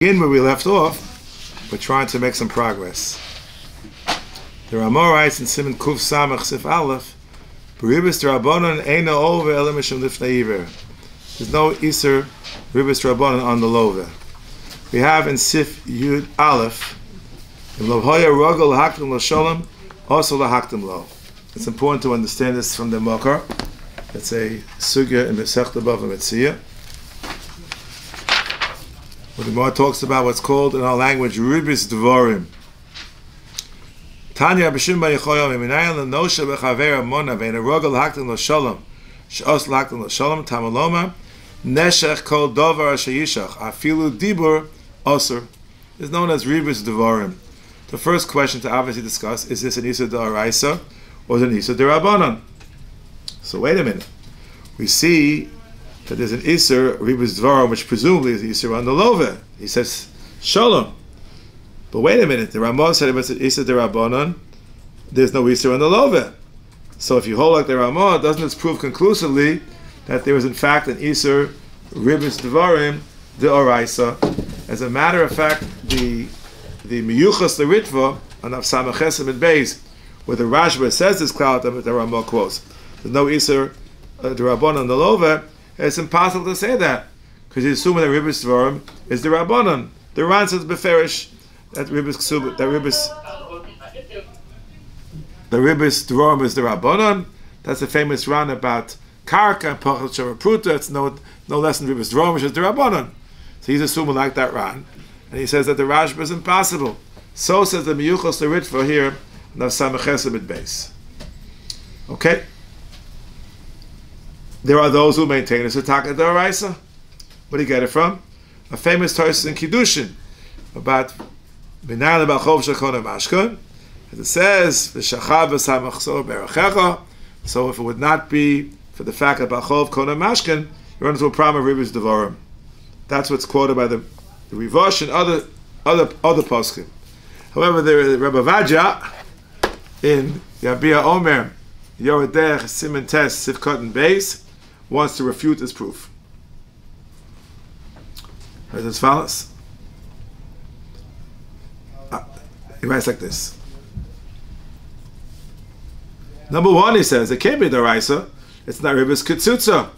Begin where we left off, we're trying to make some progress. The Ramah writes in Siman Kuf Samach Sif Aleph, Ribbis Rabbanon Eina Ove Elamishim Lifnei Iver. There's no Iser Ribbis Rabbanon on the Love. We have in Sif Yud Aleph, in Lovhoya Rogel Lahaktim Lo Sholem, also Lahaktim Lo. It's important to understand this from the Mokar. It's a sugya in Masechta Bava Metzia. Where the Gemara talks about what's called in our language Ribbis Devorim. Tanya b'shim b'yichoyom eminayin l'nosha b'chavera mona v'ein arogel l'haktim l'sholom she'os l'haktim l'sholom tamaloma neshech kol dovar sheyishach afilu dibur osur is known as Ribbis Devorim. The first question to obviously discuss is this an Isa d'Oraisa or is it an Isa d'Rabbanan? So wait a minute. We see that there's an Isser, Ribbis Devorim, which presumably is Isser on the Love. He says, Shalom. But wait a minute, the Ramah said if it's an Isser D'Rabbanan, there's no Isser on the Love. So if you hold like the Ramah, doesn't this prove conclusively that there is in fact an Isser, Ribbis Devorim, D'Oraisa? As a matter of fact, the Miyuchas L'Ritva, on Avsama Chesem and Beis, where the Rashba says this cloud that the Ramah quotes, there's no Isser D'Rabbanan on the Love. It's impossible to say that because you assume that Ribbis Devorim is the Rabbanon. The Ran says beferish that Ribbis Devorim is the Rabbanon. That's a famous Ran about Karka and Pachal Shavapruta. It's no less than Ribbis Devorim, which is the Rabbanon. So he's assuming like that Ran, and he says that the Rashba is impossible. So says the Miyuchos L'Ritva here. Now Samachesem at base. Okay. There are those who maintain it's a Taka d'Oraisa. Where do you get it from? A famous Tosis in Kiddushin about B'nai L'Balchov Shekona Mashkan. As it says, V'shachab v'samachsor b'erachecha. So if it would not be for the fact that Balchov Kona Mashkan, you run into a problem of Ribbis Devorim. That's what's quoted by the Rosh and other poskim. However, the Rebbe Vadja in Yabia Omer Yoreh Deah Siman Tes Sifkot and Beis wants to refute this proof. As follows. He writes like this. Number one, he says, it can't be d'Oraisa. It's not Ribbis Kitsutza.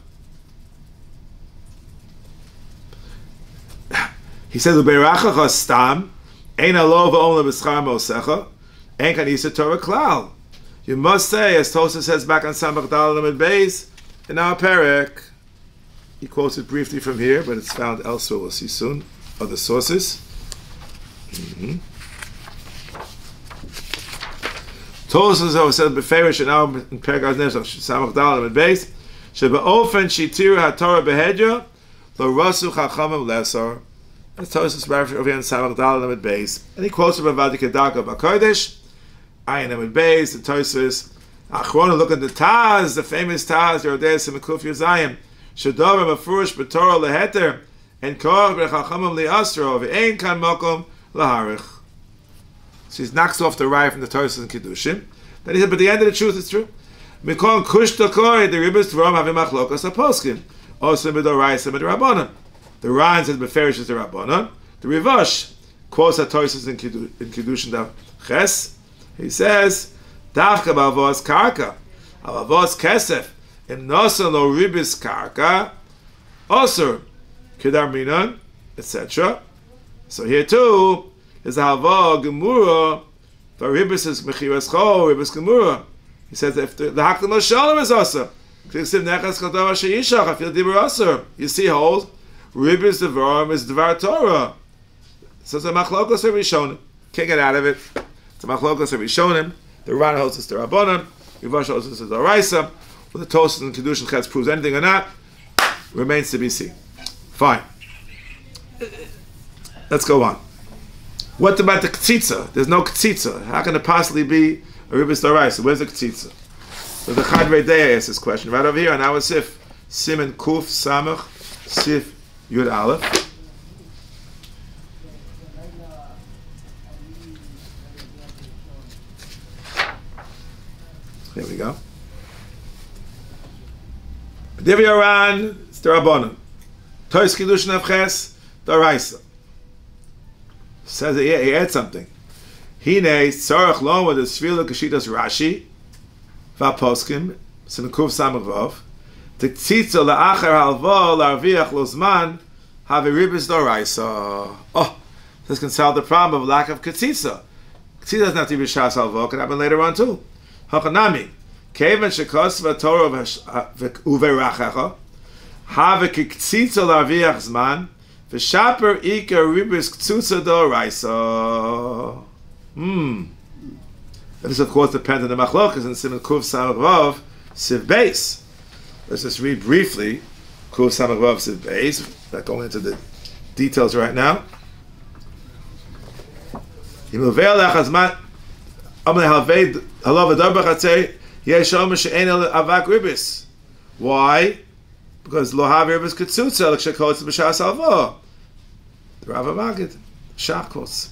He says, Ubeirachacha stam, ein alo v'om le'b'schar mosecha, ein kan yisa Torah klal. You must say, as Tosa says back on Samach Dalet Amud Beis, in our Perek, he quotes it briefly from here, but it's found elsewhere. We'll see soon. Other sources. Tosa said beferish in our Perek Samach Dalet Amud Beis, shebeofen shitir haTorah behedya lo rasu chachamim lesar. That's Tosa's reference over here in Samach Dalet Amud Beis, and he quotes from Avadi Kedaka B'Kodesh. Ayin Amud Beis, the Tosis. Achrona, look at the Taz, the famous Taz, Yoreh Simekuf Yuzayim. Shadovim Afurish B'Torah Leheter, and Koach B'Chachamim Li'asro, V'Ein Kan Mokom Laharich. So he knocks off the right from the Tosis and Kiddushin. Then he said, but the end of the truth is true. Mikol Kush Tokoi, the Ribbis Devorim Havim Achlokas HaPoskim. Also B'Doraisa B'Drabbanan. The Ran says Beferish is the Rabbanan. The Rivosh quotes the Tosis in Kiddushin Dav Ches. He says, Davka b'avos karka, avos kesef, im nosan lo Ribbis karka, osur, kidar minan, etc. So here too is a hava gemura, for Ribbis is mechiras chol, Ribbis gemura. He says if the hakam lo shalom is osur, k'tiksim nechas kodav sheyishach, afil dibur osur. You see, hold Ribbis Devorim is dvar Torah. So it's a machlokos Rishonim. Can't get out of it. It's a machlokos Rishonim. The Ran holds it's the Rabbanan, Rivosh holds it's the D'Oraisa. Whether the Tosis and Kiddushin Chetz proves anything or not remains to be seen. Fine. Let's go on. What about the K'tzitza? There's no K'tzitza. How can it possibly be a Ribbis D'Oraisa? Where's the K'tzitza? So the Chaburah Deah asks this question right over here on our Sif Siman Kuf Samach Sif Yud Aleph. There we go. Divya Ran, it's the Rabbanon. Tois Kiddushin Avches, d'Oraisa. Says he adds something. Hine tzarech lo with the svila kashitas Rashi v'aposkim sinukuf samagvav t'tzitza la'achar halva l'arviach lozman have Ribbis d'oraisa. Oh, this can solve the problem of lack of katzitza. Katzitza doesn't have to be b'shas halva. Can happen later on too. Hachanami kevan shekos v'torah uverachecha have katzitza l'arviach zman v'shaper ika Ribbis ktzutza d'oraisa. And this, of course, depends on the machlokas in Siman Kuv Samach Vav Siv Beis. Let's just read briefly Kuv Samach Vav Siv Beis. Not going into the details right now. Why? Because lo have Ribbis Ketzutza l'kshekotz b'shas alvo. The Rav Magid Shachkos.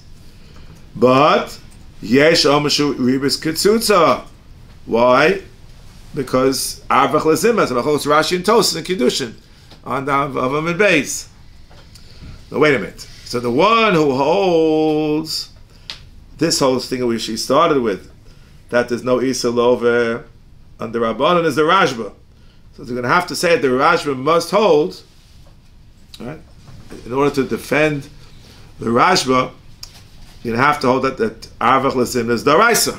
But yesh omashu Ribbis Ketzutza. Why? Because Avach Lezimah, Machos Rashi and Tosin and Kiddushin on the Avam and Beis. Now wait a minute. So the one who holds this whole thing which he started with, that there's no Isa Love under Rabbanon, is the Rashba. So they're going to have to say that the Rashba must hold, right? In order to defend the Rashba, you're going to have to hold that Avach Lezimah is Daraisa.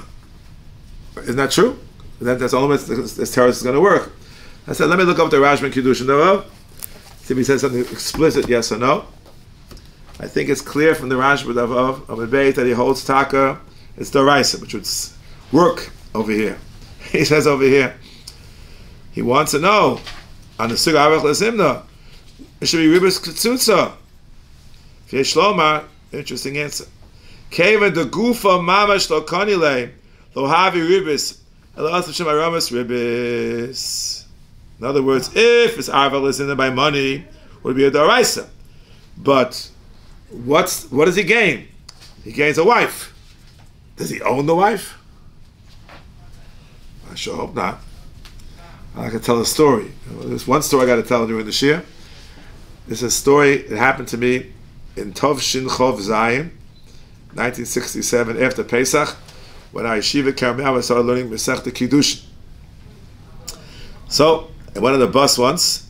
Isn't that true? That's the only way this terrorist is going to work. I said, let me look up the Rashba and Kiddushin Darav. See if he says something explicit, yes or no. I think it's clear from the Rashba of a Beit that he holds Taka, it's Daraisa, which would work over here. He says over here, he wants to know, on the Sug Avach Lezimna, it should be Ribbis Ketzutza. V'yesh Lomar, interesting answer. Keva de Gufa Mamash Lo Konile, Lo Havi Ribbis, in other words, if his Avach is in there by money, it would be a Daraisa. But what does he gain? He gains a wife. Does he own the wife? I sure hope not. I can tell a story. There's one story I got to tell during the Shir. It's a story that happened to me in Tov Shin Chov Zayin, 1967, after Pesach, when I yeshiva Karmel, I started learning Masechta Kiddushin. So I went on the bus once,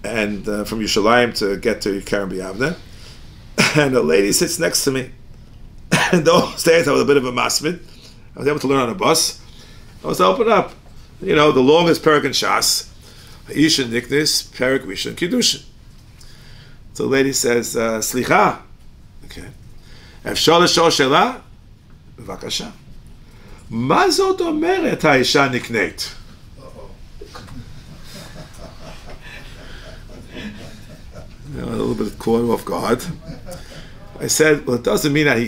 and from Yerushalayim to get to Kerem B'Yavneh, and a lady sits next to me. And those days I was a bit of a masmid. I was able to learn on a bus. I was open up, the longest Perek in Shas, Isha Niknis, Perek Rishon Kiddushin. So the lady says, Slicha. Okay. Efshar l'shor shela, b'vakasha. מה זאת אומרת האישה נקנית? A little bit caught off guard. I said, well, it doesn't mean that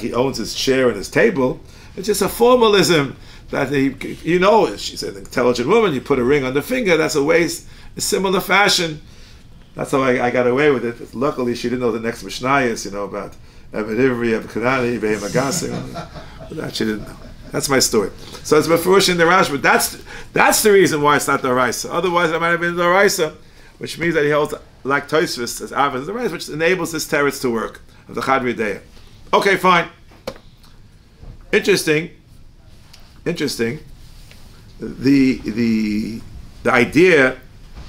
he owns his chair and his table. It's just a formalism that she's an intelligent woman. You put a ring on the finger. That's a similar fashion. That's how I got away with it. But luckily, she didn't know the next Mishnayos, about Eved Ivri, Eved Kanani, Behem Agassim. That she didn't know. That's my story. So it's Befurish in the Rosh, but that's the reason why it's not the Raisa. Otherwise, it might have been the Raisa, which means that he holds like Tosfos as Avos the Raisa, which enables this teretz to work of the Chadri Deah. Okay, fine. Interesting. The idea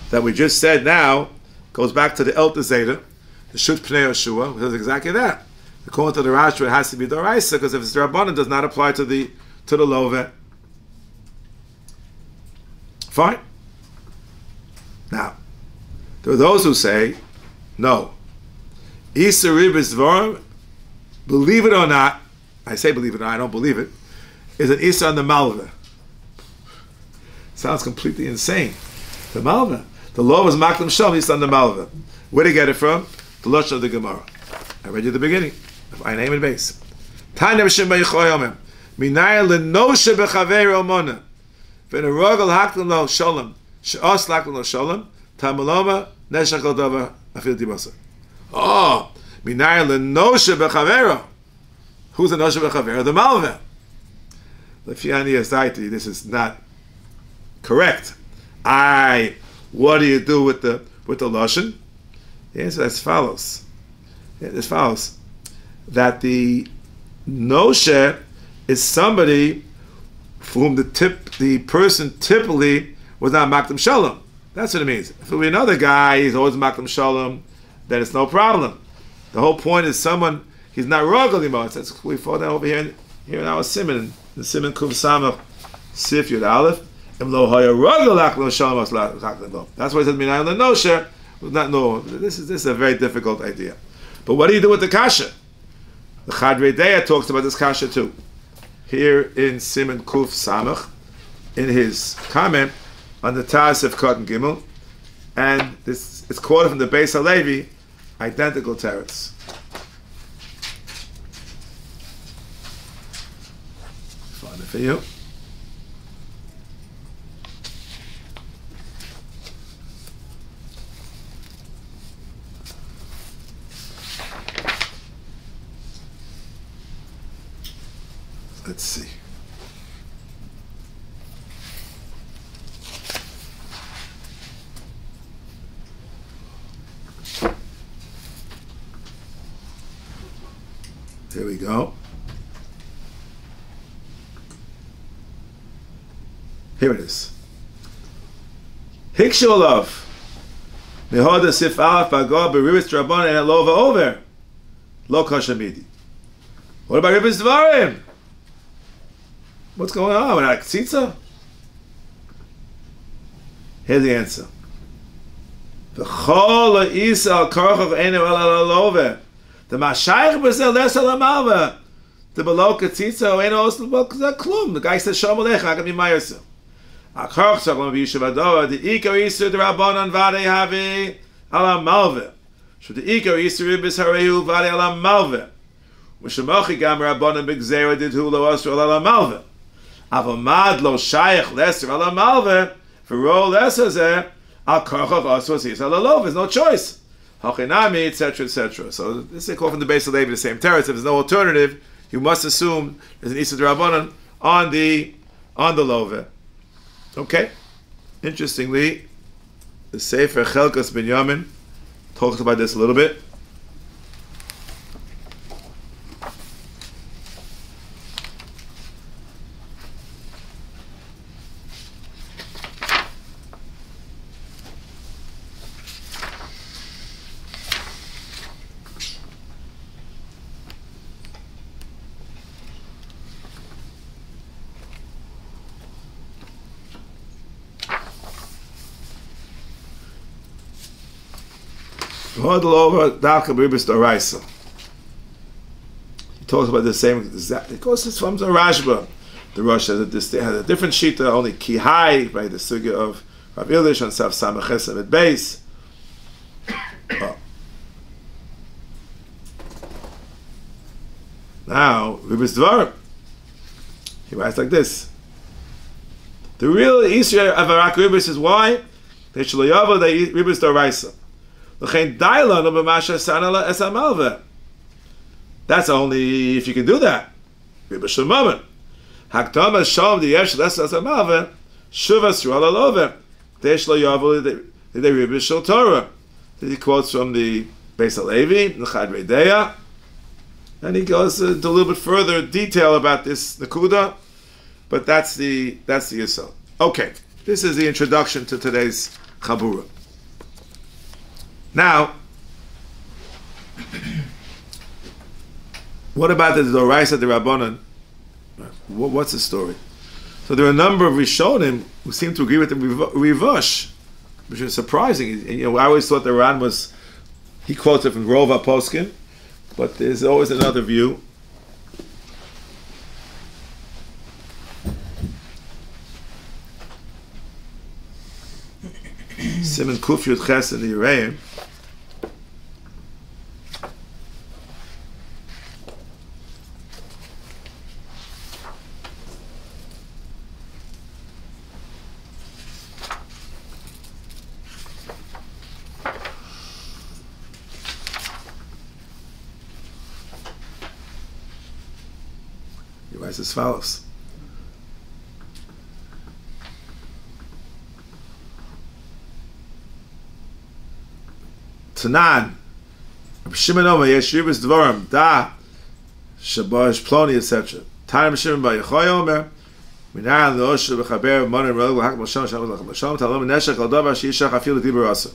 that we just said now goes back to the El Zeta, the Shut Pnei Yeshua, which is exactly that. According to the Rashi, it has to be the Raisa, because if it's the Rabbanan, it does not apply to the Love. Fine. Now, there are those who say, no. Isa Ribbis Devorim, believe it or not, I say believe it or not, I don't believe it, is an Isa on the Malva. Sounds completely insane. The Malva. The law was Maklim Shalom, Isa on the Malva. Where did he get it from? The Lashon of the Gemara. I read you the beginning of Einayim and Beis. Tanya b'shem b'yichoyomim. Minaya l'noshe b'chaveiro mona. V'nerogel haklim lo shalom. She'os laklim lo shalom. Tamaloma neshach lo davar afil tibasa. Oh, minaya l'noshe b'chaveiro. Who's the noshe b'chaveiro? The Malva. L'fiani asaiti. This is not correct. What do you do with the Lashon? The answer is as follows. that the noshe is somebody for whom the person typically was not makdam shalom. That's what it means. If it be another guy, he's always makdam shalom, then it's no problem. The whole point is someone, he's not rogel anymore. We fall down over here in our simon, the simon kuv samach sif yud aleph. That's why it says minayim lenosher. No, this is a very difficult idea. But what do you do with the kasha? The Deah talks about this kasha too. Here in Simon Kuf Samach, in his comment on the Taz of Cotton Gimel, and this is quoted from the Beis HaLevi, identical teretz. Find it for you. Let's see. Here we go. Here it is. Hikshu olav. Mehoda sif alaf bagor beribis drabon and alova over. Lo kashamidi. What about Ribbis Devorim? What's going on? We're not tzitza? Here's the answer. The chol isa al korchov enu el alove. The mashayich b'zel les al amalva. The below tzitza enu osel klum. The guy says shalom aleichem. I can be ma'yosel. Al korch tzalom b'yishavadova. The ikar isu the rabbanon vadei havi al amalva. So the ikar isu Ribbis harehu vadei al amalva. V'shemochi gam rabbanon b'gzera didhu lo osel al amalva. Avamad lo shayach leser ala malve for roll leser al karchov oswas is ala lov. There's no choice. Hachinami, etc., etc. So this is called from the base of Levi, the same teretz. If there's no alternative, you must assume there's an Isa D'Rabbanan on the love. Okay. Interestingly, the Sefer Chelkas Binyamin talks about this a little bit. He talks about the same exact. It goes from the Rashba. The Rosh has a different shita, only kihai by the sugya of Rav Ilish on Saf Samaches at base. Now Ribbis Devorim, he writes like this: the real Yisrael of Arak Ribbis is why they should yava the Ribbis Doraisa. That's only if you can do that. He quotes from the Beis HaLevi, the Deah, and he goes into a little bit further detail about this Nakuda, but that's the Yisrael. Okay, this is the introduction to today's Chaburah. Now, what about the Doraisa the Rabbanon? What's the story? So there are a number of Rishonim who seem to agree with the Rosh, which is surprising. I always thought the Ran was, he quotes it from Rova Poskin, but there's always another view. Simon Kuf Yud Ches in the Yoreh. He writes as follows. Tanan, Shimon Omer, Yesh Ribbis Devorim, Da, Shabash Ploni, etc. Time Shimon by Yechoy Omer. Minan Rosh Bechaber Monin Rog Lahak Mashon Shalom Lach Mashon Talom Neshach Al Davar Shishach Afil Dibur Asa.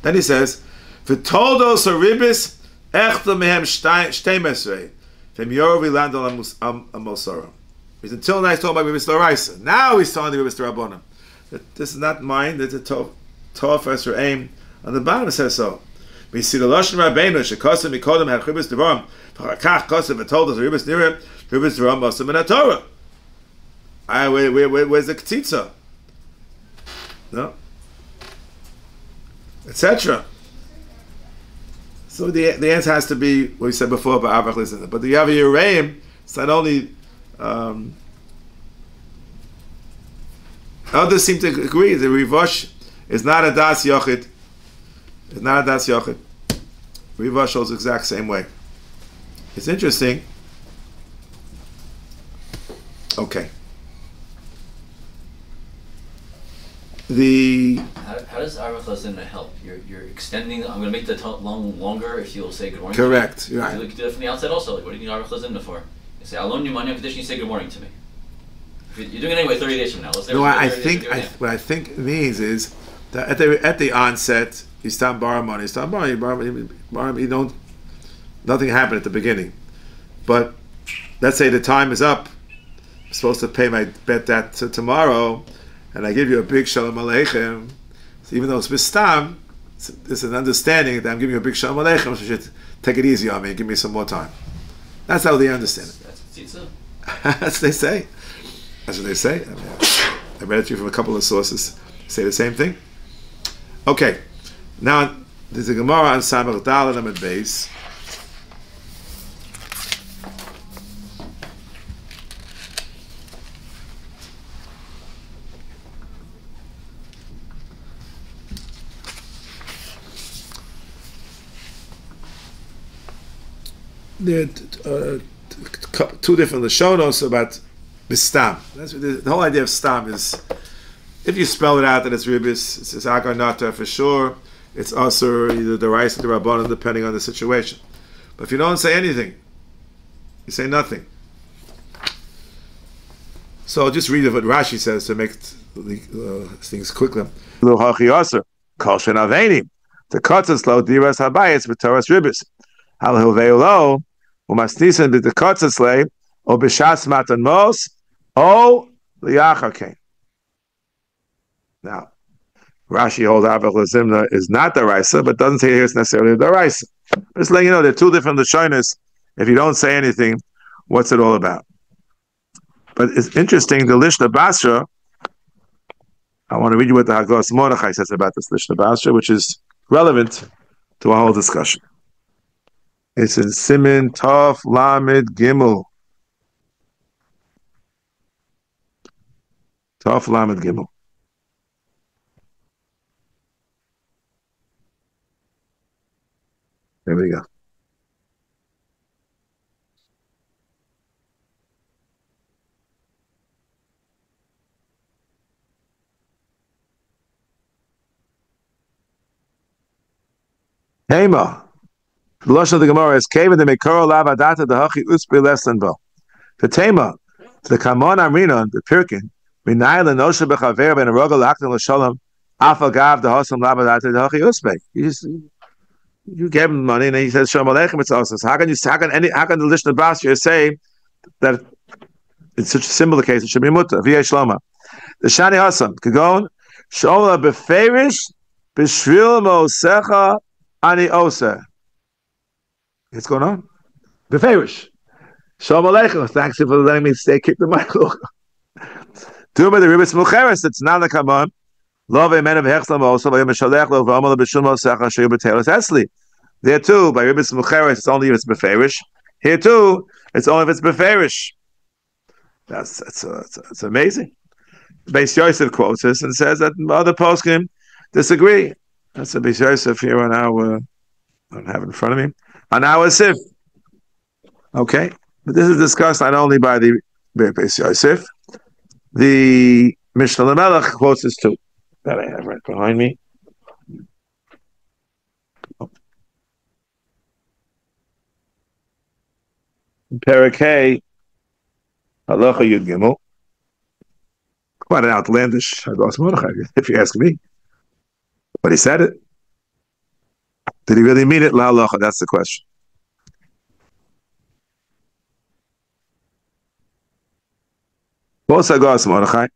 Then he says, "V'toldos Ribbis echta mehem shtei mesrei from Yoreh land al Mosora." He's until now he's talking about Ribbis L'Oraisa. Now he's telling the Ribbis L'Rabbanan. This is not mine. It's a Tov or aim. On the bottom it says so. We see the Lashon Rabbeinu shekosim mikodem had Ribbis Devorim. V'chakach kosim v'toldos Ribbis Nireh Ribbis Devorim Osam in Torah. Where's the Ketitza? No. Etc. So the answer has to be what we said before about Avach Listener. But the Yavi Yereim, it's not only others seem to agree that Rosh is not a Das Yochid. It's not a Das Yochid. Rosh shows the exact same way. It's interesting. Okay. How does Avach Listener help? You're extending. I'm going to make the longer if you'll say good morning. Correct. To me. Right. You could do it from the outset also. Like, what do you need Avach Listener for? You say, I'll loan you money on condition you say good morning to me. If you're doing it anyway 30 days from now. No, what I think it means is that at the onset, you stop borrowing money. You stop borrowing, you don't, nothing happened at the beginning. But let's say the time is up. I'm supposed to pay my bet that tomorrow, and I give you a big Shalom Aleichem. So even though it's Bistam, it's an understanding that I'm giving you a big Shalom Aleichem, so you should take it easy on me and give me some more time. That's how they understand it. That's tzitza. That's what they say. That's what they say. I read it to you from a couple of sources. Say the same thing. Okay. Now, there's a Gemara on Samach Dal and Amid Beis. There are two different Lashonos about Bistam. That's what the whole idea of Stam is. If you spell it out that it's Ribbis, it's Agar Nata for sure. It's Asur, either the Rice or the Rabbanon, depending on the situation. But if you don't say anything, you say nothing. So I'll just read what Rashi says to make things quicker. The kotzes lo diras habayis v'toras Ribbis. Hal hilveiolo umasnisan b'dekotzes le o b'shas matan mos o liyachar kein. Now, Rashi holds Avach L'Zimna is not the Raisa, but doesn't say here it's necessarily the Raisa. Just letting you know, there are two different Lashonos. If you don't say anything, what's it all about? But it's interesting, the Lishna Basra, I want to read you what the Hagos Mordechai says about this Lishna Basra, which is relevant to our whole discussion. It's in Simin Tov Lamed Gimel. Tov Lamed Gimel. There we go. Hema. The Lashon of the Gemara is Kaven the Mekoro Lavadata the Hachi Uspi Lesenbo. The Tema, the Kamon Amrinon, the Pirkin, Minai Lenosha Bechaver Ben Rogal Akton Lashalom, Afagav the Hosam Lavadata the Hachi Uspe. You gave him money and he says Shalom Aleichem. It's also how can the Lishna Basra say that it's such a similar case? It should be mutter. V'yei Shloma. The Shani Hasam Kagon Shola Beferish B'Shril Mosecha Ani Oser. What's going on? Beferish. Shalom Aleichem. Thanks for letting me stay. Keep the mic. Do me the Ribbis Mucheres. It's not the Kamon. Love a man of Hechslam also by Mishalech Lo V'Amal B'Shul Mosecha Sheyu B'Telos Esli. There too, by Ribbis Mucheres, it's only if it's Beferish. Here too, it's only if it's Beferish. That's amazing. Beis Yosef quotes this and says that other poskim disagree. That's a Beis Yosef here on our, I don't have it in front of me, on our Sif. Okay, but this is discussed not only by the Beis Yosef, the Mishnah Lamelech quotes this too. That I have right behind me. Perikei Halacha Yud Gimel. Quite an outlandish Mordechai, if you ask me. But he said it. Did he really mean it? La halacha. That's the question. Both Mordechai.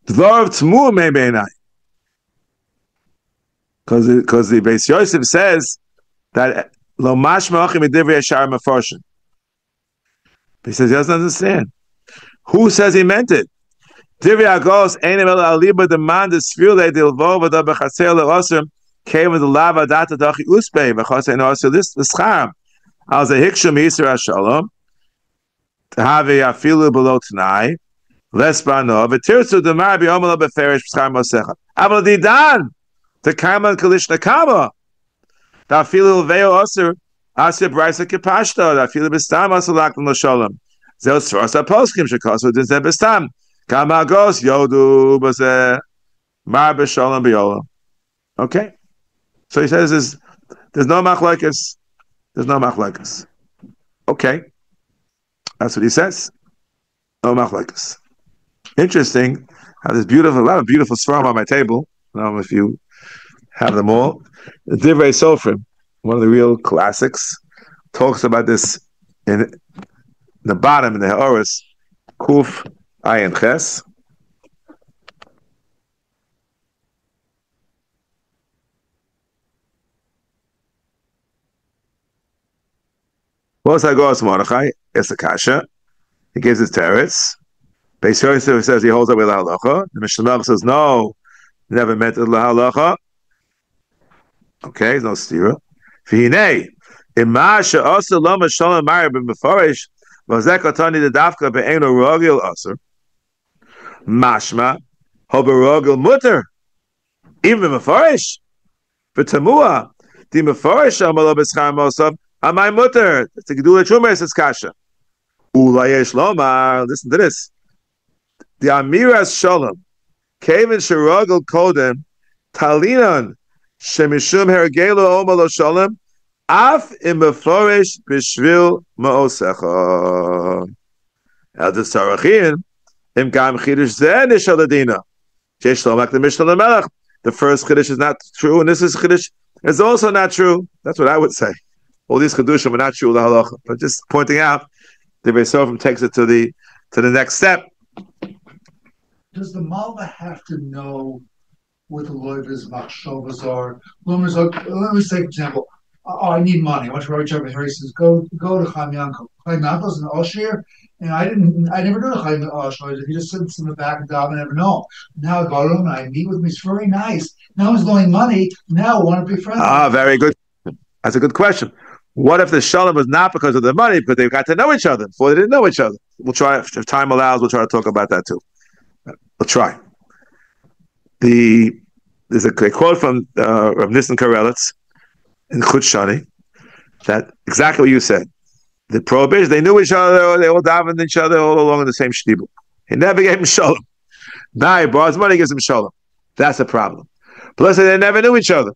Dvar Tmu may be nai. Because the Beis Yosef says that lo mashma achim edivrei yashar meforshin. He says he doesn't understand. Who says he meant it? Divrei agos einem el aliba demand desfile dilvo v'da b'chaser le'osrim came with the lava data dachi uspei v'chaser n'osir this l'scham al zehikshum yisur hashalom have afilu below t'nai less bano v'tirsu demar b'yomel b'ferish b'schar mosecha aval didan t'kaman kalish nakama ta'afilu v'eo osir asir braysa kipashta ta'afilu b'stam asir laklim l'shalom zeh sfras ha'poskim shekasu d'zeh b'stam kama gos yodu b'zeh mar b'shalom b'yolam. Okay, so he says there's no machlokes. There's no machlokes. Okay, that's what he says. No machlokes. Interesting. I have a lot of beautiful svarim on my table. I don't know if you have them all. The Divrei Sofrim, one of the real classics, talks about this in the bottom in the Ha'oris, Kuf Ayin Ches. What's Hagos Mordechai? It's a kasha. He gives his teretz. Beis Yosef says he holds up with la halacha. The Mishnah says no, never meant the la halacha. Okay, there's no stira. V'hinei ima she'asa lo mashalom ma'ir b'mefarish v'zek atani d'dafka be'eino rogil aser mashma ho b'rogil mutter even b'mefarish v'tamua di mefarish amalo b'schar mosav amay mutter. It's a gedula chumer. It's kasha. Ulayesh lomar. Listen to this. The amiras shalom kevin sherogel kodem talinon shemishum hergelo omalo shalom af im beforish b'shvil ma'osecha el desarachin im gam chidush zeh nishaladina jesh lomak the mishnah melech. The first chiddush is not true, and this is chiddush is also not true. That's what I would say. All these chidushim are not true the halacha, but just pointing out the Beis Yosef takes it to the next step. Does the Malva have to know what the lawyer's machshavas are? Let me take an example. Oh, I need money. I want to write Rabbi Harry says, go to Chaim Yankel. Chaim Yankel's an Osher, and I never knew the Chaim Osher. He just sits in the back and I never know. Now I go to him and I meet with him. He's very nice. Now he's loaning money. Now I want to be friends. Very good. That's a good question. What if the shalom was not because of the money, because they got to know each other before they didn't know each other? We'll try, if time allows, we'll try to talk about that too. We'll try. There's a quote from Rav Nissen Karelitz in Chut Shani that exactly what you said. The prohibition, they knew each other, they all davened each other all along in the same shtibul. He never gave him shalom. Now he borrows money, gives him shalom. That's a problem. Plus, they never knew each other.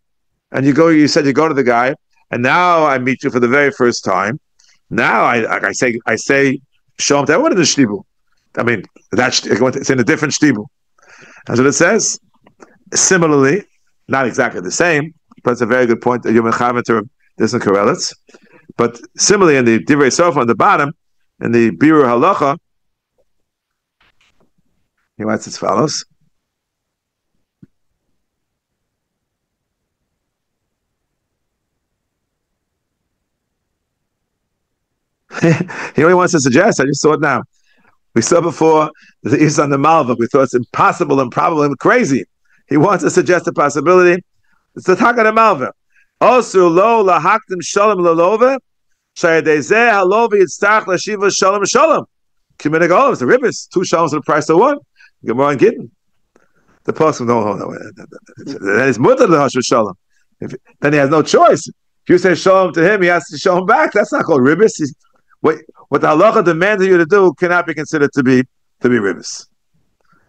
And you said you go to the guy, and now I meet you for the very first time. Now I say shalom to everyone in the shtibul. I mean, it's in a different shtibul. That's what it says. Similarly, not exactly the same, but it's a very good point that you're mechaber to this in Karelitz. But similarly, in the Divrei Sofa on the bottom, in the Birur Halacha, he writes as follows. He only wants to suggest, I just saw it now. We saw before the Is on the Malva. We thought it's impossible, improbable, and crazy. He wants to suggest a possibility. It's the Taka de Malva. Also, lo lahaktim shalom lalova, shayadezeh halovi yitzchak lashiva shalom shalom. Kiminig olam, it's a ribbis. 2 shaloms for the price of 1. Gemara and Gittin. The person, no. That is mutter lahashu shalom. Then he has no choice. If you say shalom to him, he has to show him back. That's not called ribbis. What the halacha demands of you to do cannot be considered to be ribbis.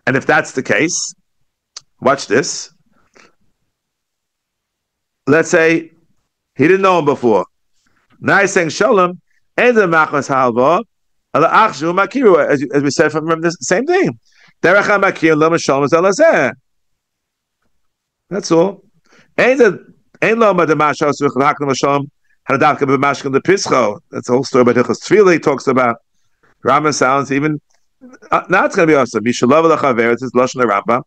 And if that's the case, watch this. Let's say he didn't know him before. Now he's saying shalom, As we said from this same thing. That's all. That's the whole story about Hilchos Tefillah. He talks about Rambam sounds even now it's going to be awesome. It's Lashon Rambam.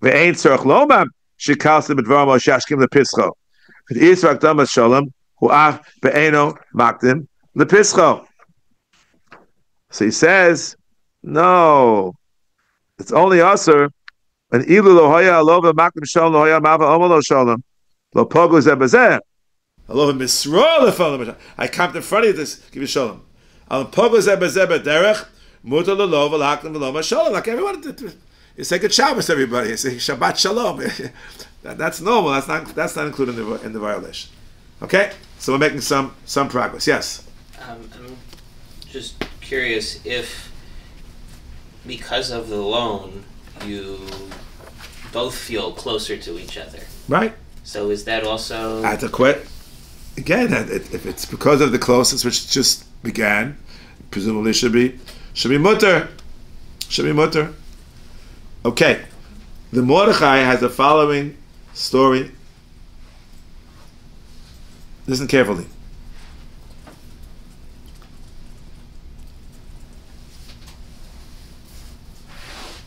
Ve'ein tzorach lomam shekalsim b'dvarim o shashkim lepischo. V'yisrak damas shalom hu'af be'eno makdim lepischo. So he says, no, it's only usher. And ilu lo hoya alova makdim shalom lo hoya mava omo lo shalom lo pogu zeh bezeh. Alova misro lefalim. I come in front of you to give you shalom. Al pogu zeh bezeh b'derech mutar lelova l'hakdim v'loma shalom. Like everyone. You say good Shabbos, everybody. You say Shabbat Shalom. That's normal. That's not included in the violation. Okay, so we're making some progress. Yes. I'm just curious if, because of the loan, you both feel closer to each other. Right. So is that also adequate? Again, if it's because of the closeness which just began, presumably should be mutter. Should be mutter. Okay, the Mordechai has the following story. Listen carefully.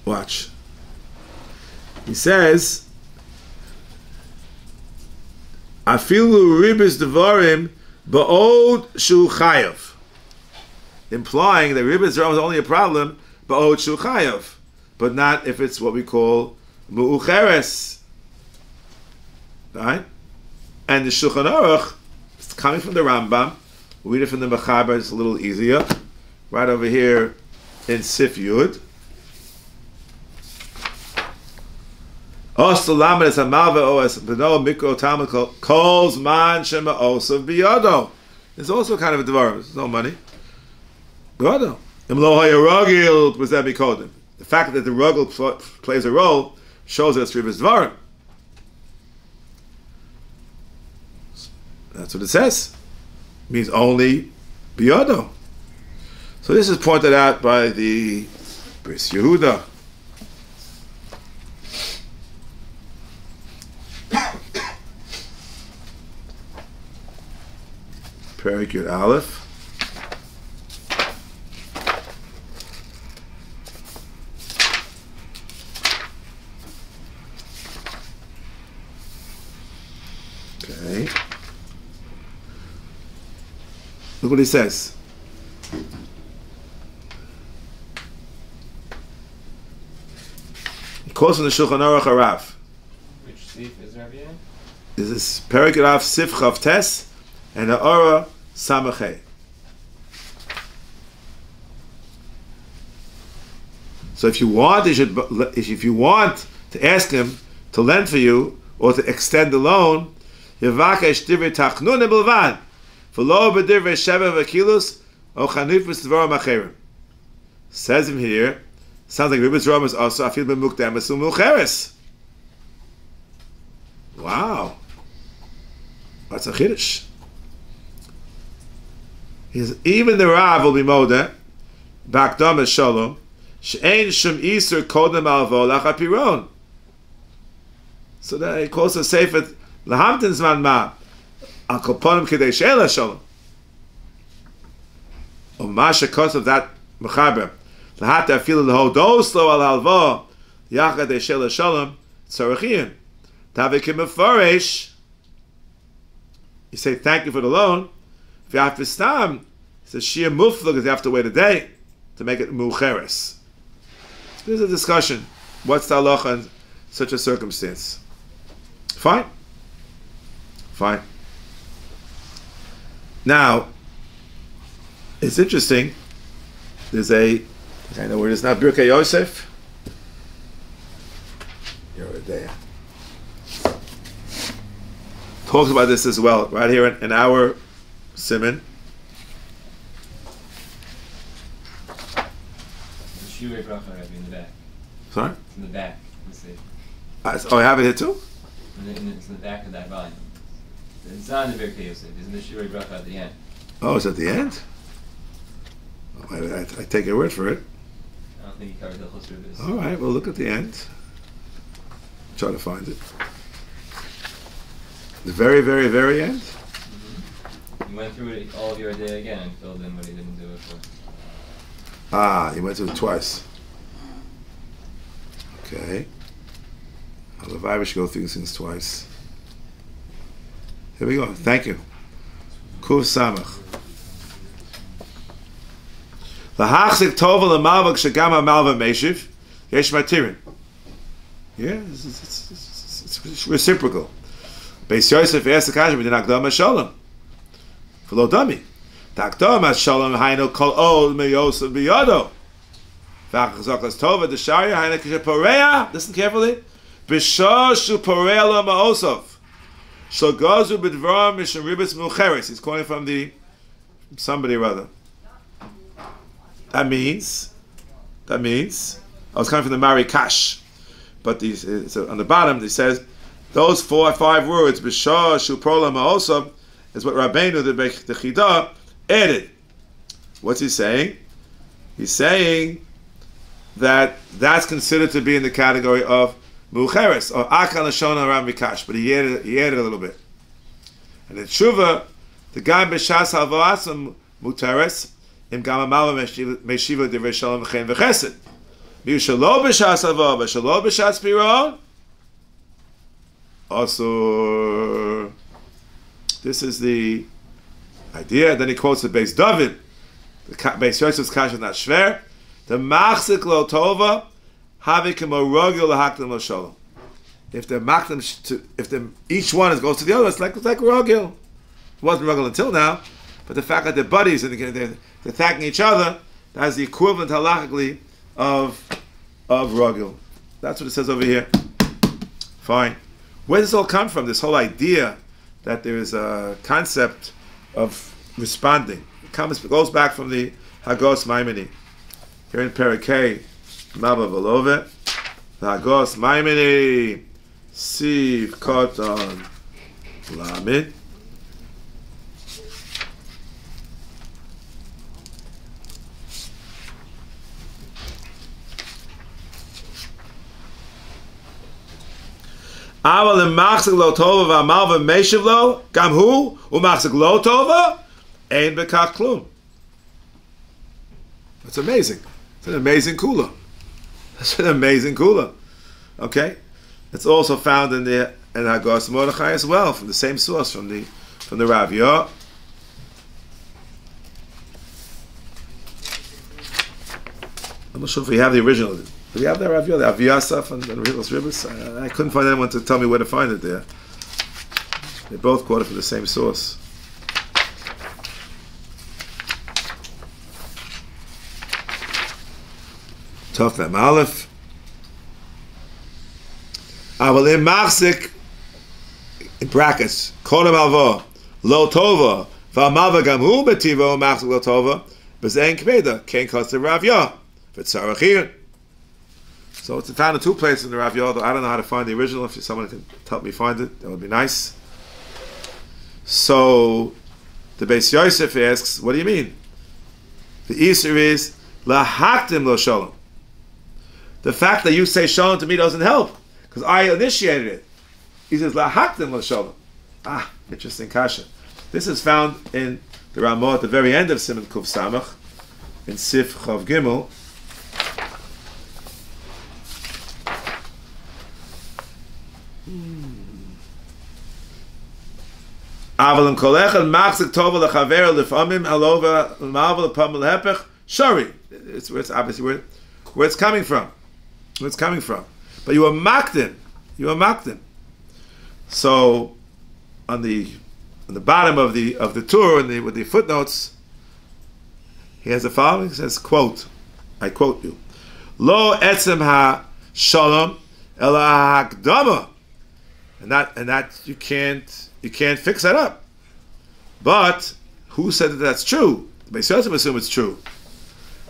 Watch. He says, "Afilu Ribbis Devorim ba'od shu chayav," implying that Ribbis is only a problem ba'od shu chayav, but not if it's what we call mu'ucheres, right? And the Shulchan Aruch, it's coming from the Rambam. We read it from the Mechaber. It's a little easier. Right over here in Sif Yud. Os lamed es hamalve os beno mikro talmud calls man shema osav biyado. There's also kind of a Devorim. There's no money. Biyado. Im lo hayaragil was that bikodim. The fact that the ruggle plays a role shows that it's Ribbis Devorim. That's what it says. It means only biyado. So this is pointed out by the Bris Yehuda. Perik Yud Aleph. Okay. Look what he says. He calls from the Shulchan Aruch Harav. Which Sif is Rabbeinu? This is Perik Yud Aleph Sif Chav Tes and the Ora Samachay. So if you want to ask him to lend for you or to extend the loan, Yavakesh divrei tachnun belvan, v'lo b'divrei sheva v'kilus o chanifus dvarim acherim. Says him here. Sounds like Ribbis Rome is also afil b'mukdem esum mucheres. Wow, that's a chiddush. Even the Rav will be modeh bakdam es shalom she'ein shum iser kodem alvo lach apiron. So that he calls a sefer lahamtin zman ma al kolponim kidei she'ela shalom. Or masha kos of that mechaber lahat afilu lehodos lo al alvo yachad de she'ela shalom tzarechiyim tavikim meforesh. You say thank you for the loan. If you have to stam, it says shia muflug, you have to wait a day to make it mucheres. There's a discussion. What's the halacha in such a circumstance? Fine. Now, it's interesting. There's I know where it is now, Birkei Yosef. Yoreh Deah talks about this as well, right here in our Simon. The Shiurei Bracha Rebbe in the back. Sorry? It's in the back. Let's see. I have it here too? It's in the back of that volume. It's not in the Birkei Yosef. Isn't the Shiurei Bracha at the end? Oh, it's at the end? Oh, I take your word for it. I don't think he covered the Chos Ribbis. All right, we'll look at the end. Try to find it. The very, very, very end? You went through it, all of your day again and filled in what he didn't do it for. Ah, he went through it twice. Okay. I'll should go through these things twice. Here we go. Thank you. Kuf Samach. Lahachzik tova l'malva k'shagama malva meshiv yesh matirin. Yeah, it's reciprocal. Beis Yosef asked the kasha, "B'din akdama shalom." V'lo dami. Takdama shalom hainu kol od me Yosef b'yado. V'achzok las tova d'sharya hainu k'sheporeya. Listen carefully. B'shah shu poreya lo ma'osov. Shal gazu b'dvarim mishum Ribbis mucheres. He's quoting from somebody or other. That means, I was coming from the Mari Kash, but so on the bottom it says, those 4 or 5 words, B'shah, Shu, Prola, Ma'osam, is what Rabbeinu, the Chidah, added. What's he saying? He's saying that that's considered to be in the category of Mucheres, or Akal Shona Ram Mikash, but he added a little bit. And in Tshuva, the guy B'shas Havasam Muteres, Im Gama Malva Meshiva Divrei Shalom V'chein V'chesed. Miu Shalo B'shas Hava, V'shalo B'shas Piron. Also, this is the idea. Then he quotes the Beis David. The Beis Yosef's Kash is not shver. The Machzik Lo Tova Havi K'mo Rogil L'Hakdim Lo Shalom. If the each one goes to the other, it's like Rogil. It wasn't Rogil until now, but the fact that they're buddies and they're attacking each other, that's the equivalent halachically of Rogil. That's what it says over here. Fine. Where does this all come from? This whole idea that there is a concept of responding. It goes back from the Hagos Maimoni. Here in Perikei, Maba Velove, the Hagos Maimoni, Siv Koton Lamed. Aval imachzik lo tova v'amalva meshiv lo gam hu umachzik lo tova ein bekach klum. That's amazing. It's an amazing kula. That's an amazing kula. Okay, it's also found in Hagos Mordechai as well, from the same source, from the Rav Yoreh. I'm not sure if we have the original. Do we have that Rav Yoreh, the Aviyah stuff and Ribbis? I couldn't find anyone to tell me where to find it there. They both quoted from the same source. Tough Mem Aleph. Avalim Machzik, in brackets, Kolam Alva, Lo Tova, V'amalva Gamhu Betivo, Machzik Lo Tova, B'zein Kmeda, Kein Koster Rav Yoreh, V'tzarachir. So it's found in 2 places in the Rav Yoreh. I don't know how to find the original. If someone can help me find it, that would be nice. So the Beis Yosef asks, what do you mean? The answer is, Lahaktim lo shalom. The fact that you say shalom to me doesn't help, because I initiated it. He says, Lahaktim lo shalom. Ah, interesting kasha. This is found in the Ramah at the very end of Siman Kuf Samach, in Sif Chav Gimel. Avalim kolechel machzik tova lechaver lefamim halova malva lepam lehepech shari. It's where it's obviously where it's coming from. Where it's coming from. But you are makdim. You are makdim. So on the bottom of the tour with the footnotes, he has the following. He says, quote, I quote you. Lo etzem ha shalom ela hakdama. And that you can't fix that up. But who said that that's true? The Beis Yosef assume it's true.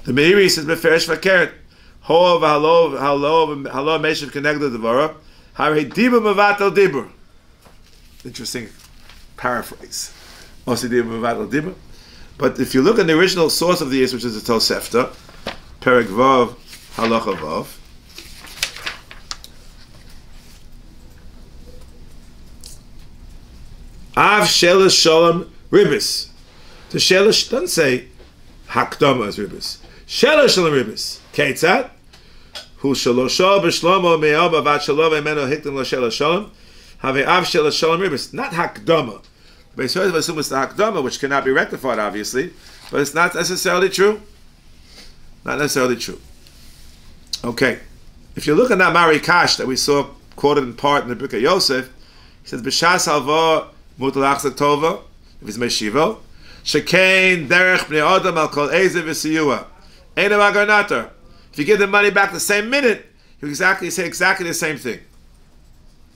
The Meiri says beferish vakeret ho v'halo meshiv connected to Devorim. Hari dibur mevatel dibur. Interesting paraphrase. But if you look at the original source of the Yis, which is the Tosefta, Perek Vav, Halacha Vav, Av Shelish Shalom Ribbis. The Shelish doesn't say Hakdama is Ribbis. Shelish Shalom Ribbis. Keitzat? Hu Shalosho B'Shlomo Me'ob Avad Shalom Emeno Hikdim Lo Shelish Shalom. Have Av Shelish Shalom Ribbis. Not Hakdama. But it's assume it's the Hakdama, which cannot be rectified, obviously. But it's not necessarily true. Not necessarily true. Okay. If you look at that Marikash that we saw quoted in part in the book of Yosef, he says, B'shas halva mutalach tova, if it's meshivo, shekain derech bnei adam al kol eze v'siyua. Ein agarnatar. If you give the money back the same minute, you say exactly the same thing.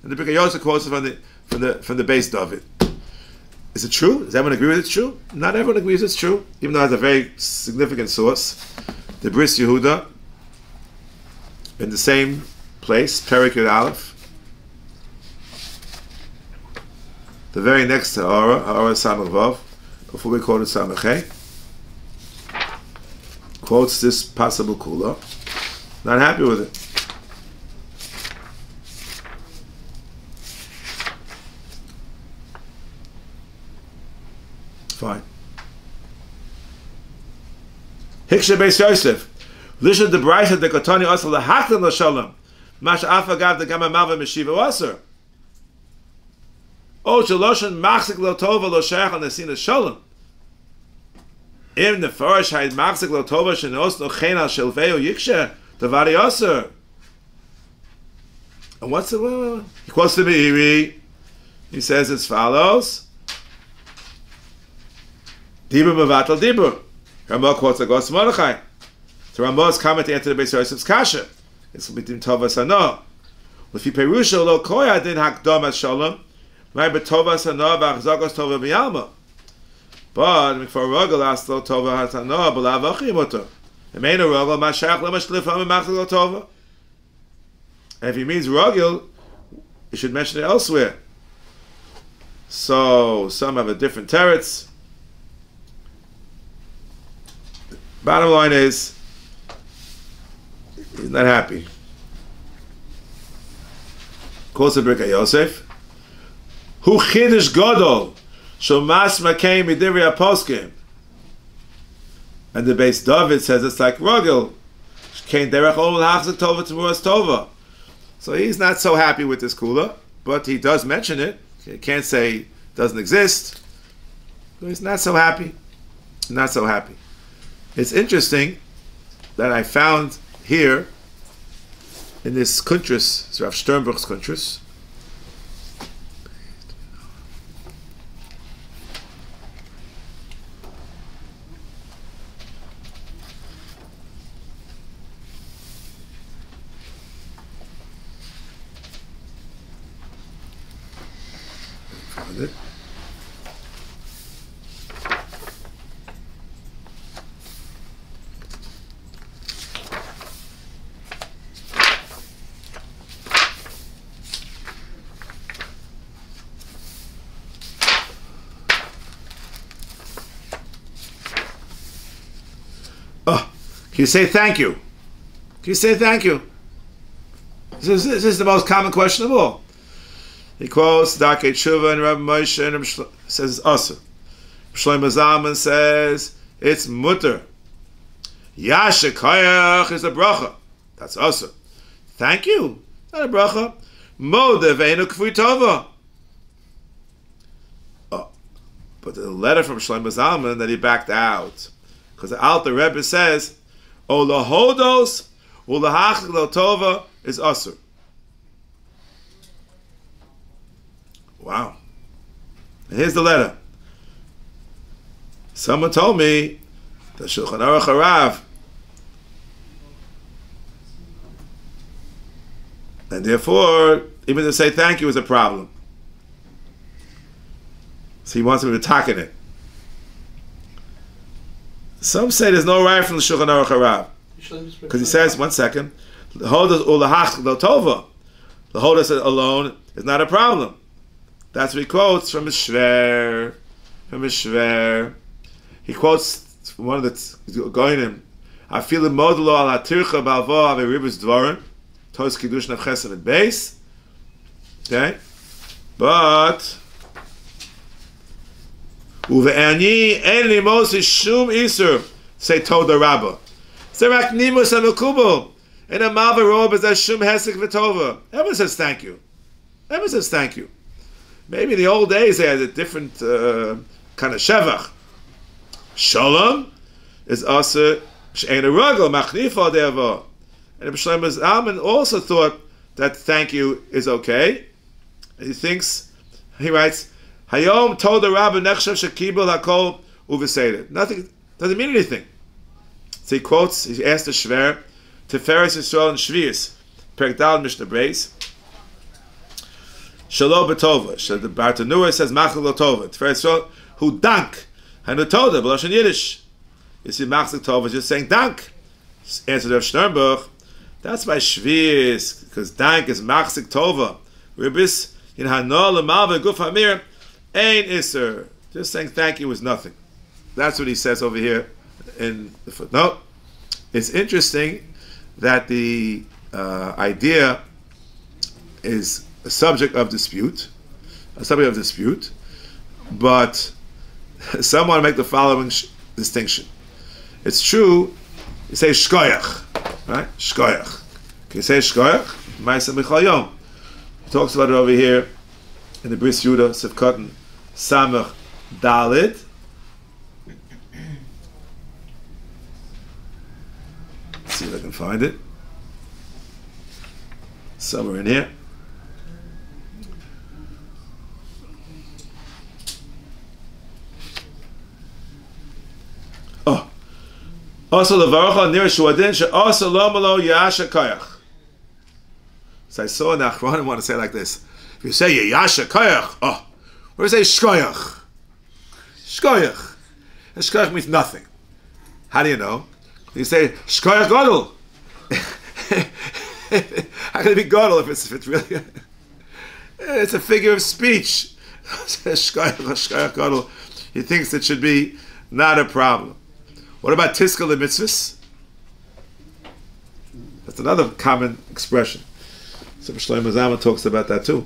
And the book of Yosef quotes it from the base David. Is it true? Does everyone agree with it's true? Not everyone agrees it's true, even though it has a very significant source. The Bris Yehuda, in the same place, Perek Yud Aleph, the very next to Yoreh Samach Vav, before we quote it Samach Hey, quotes this possible kula. Not happy with it. Fine. Hiksha Beis Yosef. Lisha de Braisa de Kotani Asal the Haklan L'Shalom. Mash Afagav de Gama Malva Meshiva Wasser. O Shaloshan Machzik Lo Tova Lo Sheach on the Sina Shalom. Im the Farash Haid Machzik Lo Tova Shenos No Chen Al Shelveo Yiksha Davari Asser. And what's the he quotes the Meiri. He says as follows. Dibur Mevatel Dibur. Ramah quotes Agos Mordechai. So Ramah's comment answer the Beis Yosef's kasha. It's between Tovas Hano. Lefi Perusha lo koach din hakdom as shalom. May betovas Hano v'achzagos tova miyalma. But before Rogel asked lo tova has Hano b'lav achim oto. Emeinu Rogel mashach lo mashlifam v'machzag lo tova. And if he means Rogel, you should mention it elsewhere. So some have a different teretz. Bottom line is, he's not happy. Quotes the Brick Yosef. Hu chidish godol shomas makei midivri aposkim. And the base David says it's like Rogel. Kein derech ol hachzik tova t'muras tova. So he's not so happy with this kula, but he does mention it. He can't say it doesn't exist. So he's not so happy. Not so happy. It's interesting that I found here in this kuntris, it's Rav Sternbuch's kuntris. Found it. Can you say thank you? Can you say thank you? This is the most common question of all. He quotes Dakei Tshuva and Rabbi Moshe and says it's Asa. Shlomo Zalman says it's mutter. Yashar koach is a bracha. That's Asa. Thank you. Not a bracha. Moda ve'enu k'fui tova. Oh, but the letter from Shlomo Zalman that he backed out, because the Alter Rebbe says, O lahodos ulahachlik lo tova is asur. Wow. And here's the letter. Someone told me that Shulchan Aruch Harav, and therefore even to say thank you is a problem. So he wants me to talk in it. Some say there's no right from the Shulchan Aruch Harav, because he says, one second, the hodas ulahach lo tova, the hodas alone is not a problem. That's what he quotes from his Shver. He quotes one of the Goinim. I feel the model al hatircha balvo ave Ribbis Devorim. Tos kiddush nefchesem at base. Okay, but uve'ani en limos shum isur say toda rabba. Serak nimus amekubo and a malva robe is that shum hesek v'tova. Everyone says thank you. Everyone says thank you. Maybe in the old days they had a different kind of shevach. Shalom is also she'ein a ragel machnifa de'ava. And Shlomo Zalman also thought that thank you is okay. And he writes, Hayom told the rabbi nechshav shekibel hakol uveseder. Nothing, doesn't mean anything. So he quotes, he asked the Shver, Tiferes Yisrael and Shvius, Perek Dal Mishnah Beis, Shalom B'tova. The Bartanua says Machal L'tova. Tiferes Yisrael, who dank, Hanutoda, B'loshen Yiddish. You see, Machal L'tova is just saying dank. Answer of Sternberg, that's by Shvius, because dank is Machal Tova. Ribbis, in Hanol, L'malva, Guf Hamir, Ein Isser. Just saying thank you is nothing. That's what he says over here in the footnote. It's interesting that the idea is a subject of dispute, but some want to make the following distinction. It's true, you say shkoyach, right? Shkoyach. Can you say shkoyach? Ma'aseh Michal Yom. He talks about it over here in the Bris Yudah, Sivkotan, Samach Dalid. Let's see if I can find it. Somewhere in here. Oh. Also levarocha nir shuadin she'asa lo malo yashar koach. So I saw in the Achron, I want to say it like this. If you say yashar koach, oh, or you say shkoyach. Shkoyach. And shkoyach means nothing. How do you know? You say shkoyach gadol. How can it be gadol if it's really? It's a figure of speech. Shkoyach gadol. He thinks it should be not a problem. What about tiskal mitzvahs? That's another common expression. So Shlomo Zalman talks about that too.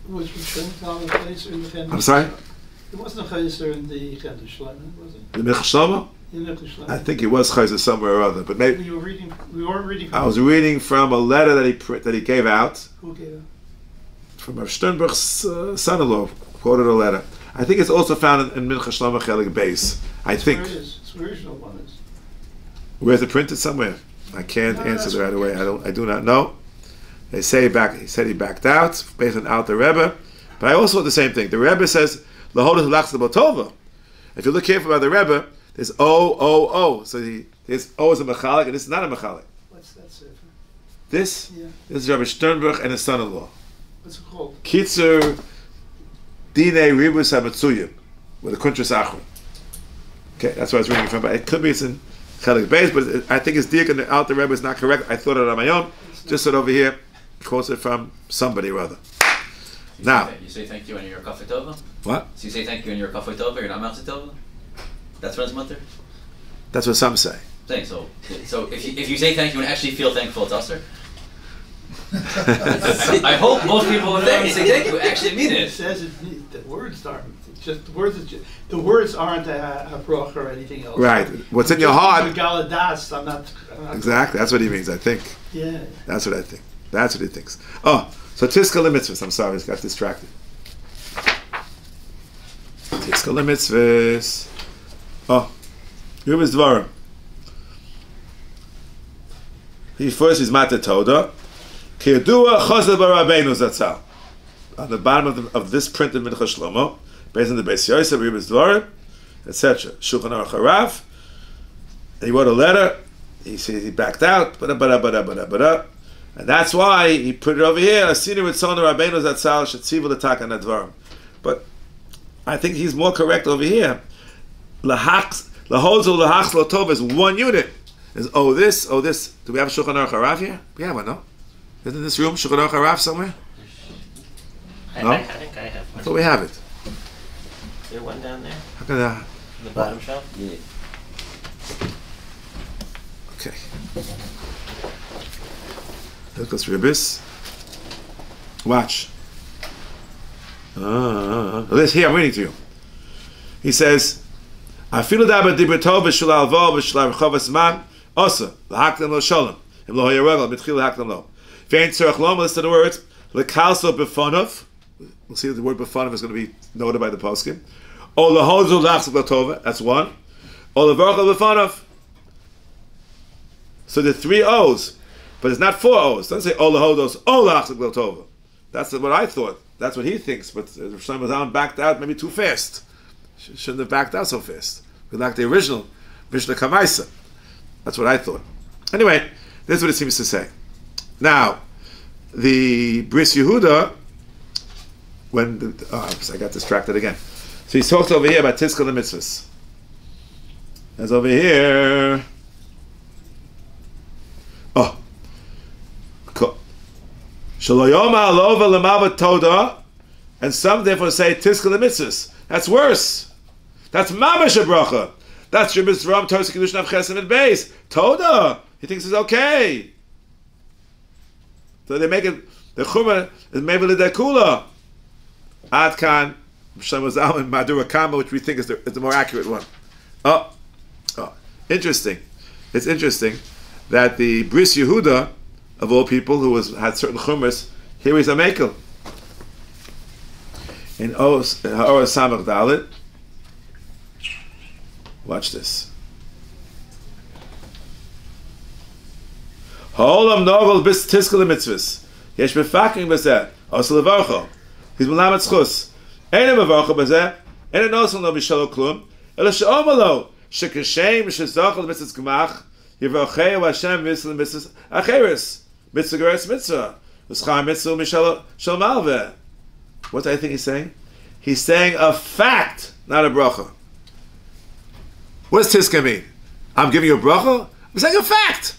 Was Shlomo place in the Cheder? I'm sorry? It wasn't a Chayzer in the Cheder Shlomo, was it? The Minchas Shlomo? In the Shlomo. I think it was Chayzer somewhere or other, but maybe We weren't reading from I was reading from a letter that he gave out. Who gave it? From Rav Sternberg's son-in-law quoted a letter. I think it's also found in Minchas Shlomo Chelik Beis. I think. Where it is. It's the original one is. Where's it printed? Somewhere. I can't answer that right away. I do not know. They say he said he backed out based on Alter Rebbe. But I also want the same thing. The Rebbe says Lahodas Lachs Botova. If you look carefully by the Rebbe, there's O. So there's O is a mechalik and this is not a mechalik. What's that sefer? This? Yeah. This is Rabbi Sternberg and his son-in-law. What's it called? Kitzer Dine Ribus HaMetzuyim with a Kuntras Achron. Okay, that's what I was reading from. But it could be it's in Chelik Beis, but I think it's Deah and the Alter Rebbe is not correct. I thought it on my own. Just that over here, quotes it from somebody or other. Now, you say thank you and you're kafei tova. what? So you say thank you and you're kafei tova. You're not ma'aseh tova. That's what it's mutter. That's what some say. Saying so if you say thank you and actually feel thankful, it's usher. I hope most people when they say thank you actually mean It it. says the words aren't. Just the words aren't a broch or anything else. Right. What's in your heart? Galadas. I'm not. Exactly. That's what he means, I think. Yeah. That's what I think. That's what he thinks. Oh, so Tiskal Mitzvahs. I'm sorry, I just got distracted. Tiskal Mitzvahs. Oh, Ribbis Devorim. He first is Mata Toda. Kiyadua Chazal Rabbeinu Zatzal. On the bottom of this printed Minchas Shlomo, based on the Beis Yosef, Ribbis Devorim, etc. Shulchan Aruch Harav. And he wrote a letter. He said he backed out. And that's why he put it over here. Asinu Ritzon Rabbeinu Zatzal Shetzivu L'Tak on Devorim. But I think he's more correct over here. Lahozu Lahachs Lotov is one unit. Is this. Do we have Shulchan Aruch Harav here? We have one, no? Isn't this room Shulchan Aruch Harav somewhere? I No? think I have I one. thought we have it. Is there one down there? How can I? On the bottom shelf? Yeah. Okay. There goes Ribbis. Watch. This here, I'm reading to you. He says, I feel that but dibretov v'shul alvo v'shul archovas man osa l'haklam lo shalom im lo hayaragel mitchil l'haklam lo ve'en tzarech lo. Listen to the words l'kalso befonov. We'll see that the word befonov is going to be noted by the poskim. O l'hodzo l'achzik l'tova. That's one. O l'varchel befonov. So the three O's, but it's not four O's. Don't say O l'hodos O l'achzik l'tova. That's what I thought. That's what he thinks. But Shlomo Zalman backed out maybe too fast. Shouldn't have backed out so fast. We like the original Mishnah Kamaisa. That's what I thought. Anyway, this is what it seems to say. Now, the Bris Yehuda, I got distracted again. So he talks over here about Tizkal and Mitzvahs. As over here. Oh. Cool. Shaloyoma alova lemava toda, and some therefore say Tizkal and Mitzvahs. That's worse. That's mamash a bracha. That's Ribbis Ram Tosa Kedushin of Chesed and Beis. Toda. He thinks it's okay. So they make it. The Chumah is maybe l'dekula. Ad kan Shlomo Zalman Madura Kama, which we think is the more accurate one. Oh, interesting. It's interesting that the Bris Yehuda, of all people, who had certain chumras, here he's a mekel. In Ha'or Samach Dalet, watch this. Ha'olam nogol bis tiskel mitzvahs. Yesh befaking b'zeh. Osel levarcho. He's melamed schus. Einem bevarcho b'zeh. Einem nosel no b'shalo klum. Ela she'omalo. Shekashem shezachol mitzvahs gemach. Yivarcheu Hashem mitzvahs acheres. Mitzvah geres mitzvah. Uschar mitzvah mishal malveh. What do I think he's saying? He's saying a fact, not a bracha. What does Tiska mean? I'm giving you a bracha? I'm saying a fact.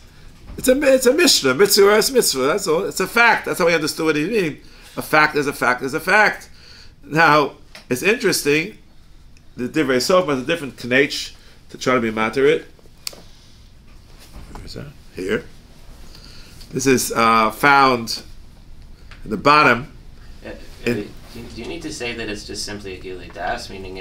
It's a mishnah, mitzvah or mitzvah. That's all. It's a fact. That's how we understood what he mean. A fact is a fact is a fact. Now it's interesting. The divrei sof has a different koach to try to be matter. Where is that? Here. This is found in the bottom. Do you need to say that it's just simply a gilui das? Meaning,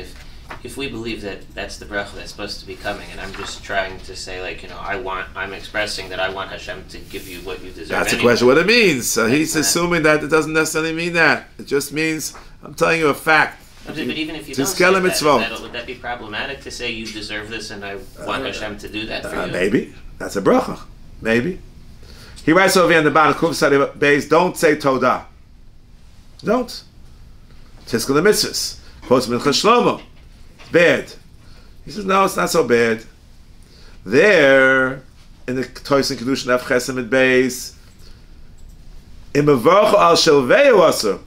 if we believe that that's the bracha that's supposed to be coming, and I'm just trying to say, like, I'm expressing that I want Hashem to give you what you deserve. That's anyway. the question. What it means? So he's assuming that it doesn't necessarily mean that. It just means I'm telling you a fact. But even if you Just don't say mitzvot. that, would that be problematic to say you deserve this and I want Hashem to do that for you? Maybe that's a bracha. Maybe. He writes over here in the bottom, Kuf Sadi Beis, don't say Todah. Don't. Tiskal the mitzvahs. Post Mincha Shlomo. Bad. He says, no, it's not so bad. There, in the Toys and Kedushin of Chesed Beis, in Mevarcho al Shelvei Wasser,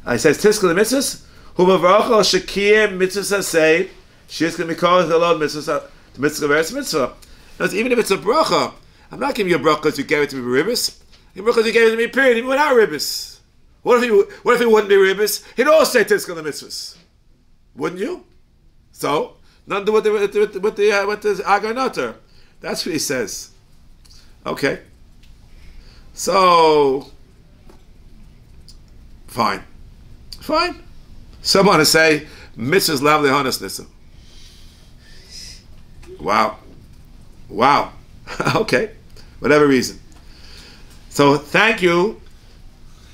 he says, Tiskal the mitzvahs, who Mevarcho al Shekiyem mitzvahs say, she's going to be called the Lord mitzvahs, the mitzvah verse mitzvah. Even if it's a bracha, I'm not giving you a bracha because you gave it to me Ribbis. I'm bracha because you gave it to me, period, even without Ribbis. What if he wouldn't be Ribbis? He'd also say Tiskal the mitzvahs. Wouldn't you? So, nothing to do with the Agar Noter. That's what he says. Okay. So, fine. Someone to say, mitzvahs lav lehonas nisa. Wow. Okay. Whatever reason. So, thank you.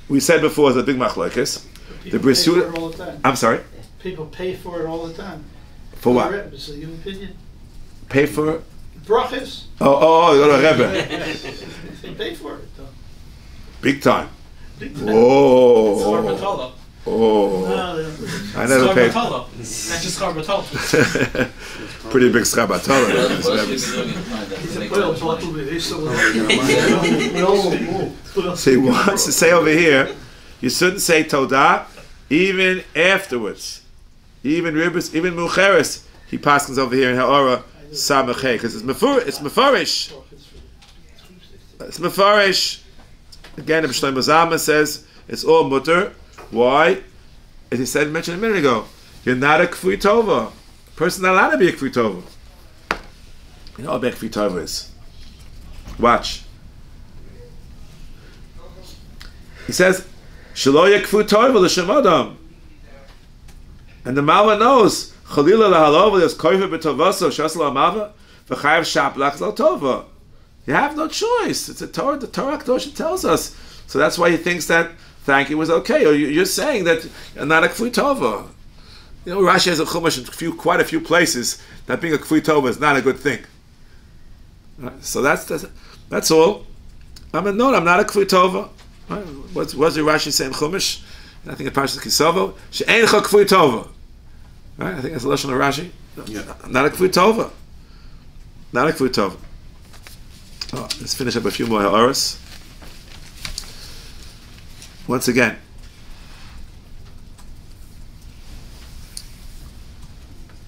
We said before, it's a big machlokes. The People pay for it all the time. I'm sorry? People pay for it all the time. For what? It's a human opinion. Pay for it? Brachas. Oh, you go to Rebbe. They pay for it, though. Big time. Schar Oh. I never paid. That's just schar. Pretty big schabatala. So he wants to say over here, you shouldn't say Todah even afterwards. Even Ribbis, even Mucheres, he passes over here in Ha'ora Samachei, because it's mefarish. It's mefarish. Again, Ibn Shlomo Zalman says it's all mutter. Why? As he said, mentioned a minute ago, you're not a kfui tova. A person not allowed to be a kfui tova. You know what a kfui tova is? Watch. He says, Shelo yakfu tova l'shem adam. And the Malva knows, Chalila lahalova, there's koifa b'tovaso, shasla amava, v'chayav shaplach lo tova. You have no choice. It's a Torah. The Torah Kedosha tells us. So that's why he thinks that thank you was okay. Or you're saying that you're not a kfui tova. You know, Rashi has a chumash in quite a few places that being a kfui tova is not a good thing. Right? So that's all. I'm not a kfui tova. Right? What's the Rashi saying chumash? I think it's Parshas Kisavo. She'ein cha kfui tova. Right? I think that's the lashon of Rashi. Yeah. Not a kfui tova. Not a kfui tova. Oh, let's finish up a few more ha'aras. Once again,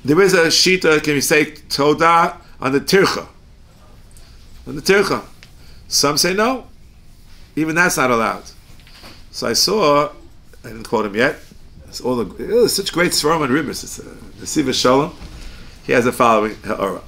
there is a shita, can you say toda on the tircha? On the tircha. Some say no. Even that's not allowed. So I saw, I didn't quote him yet, it's such great svarim on Ribbis. It's the Siva Shalom. He has the following ha'ara.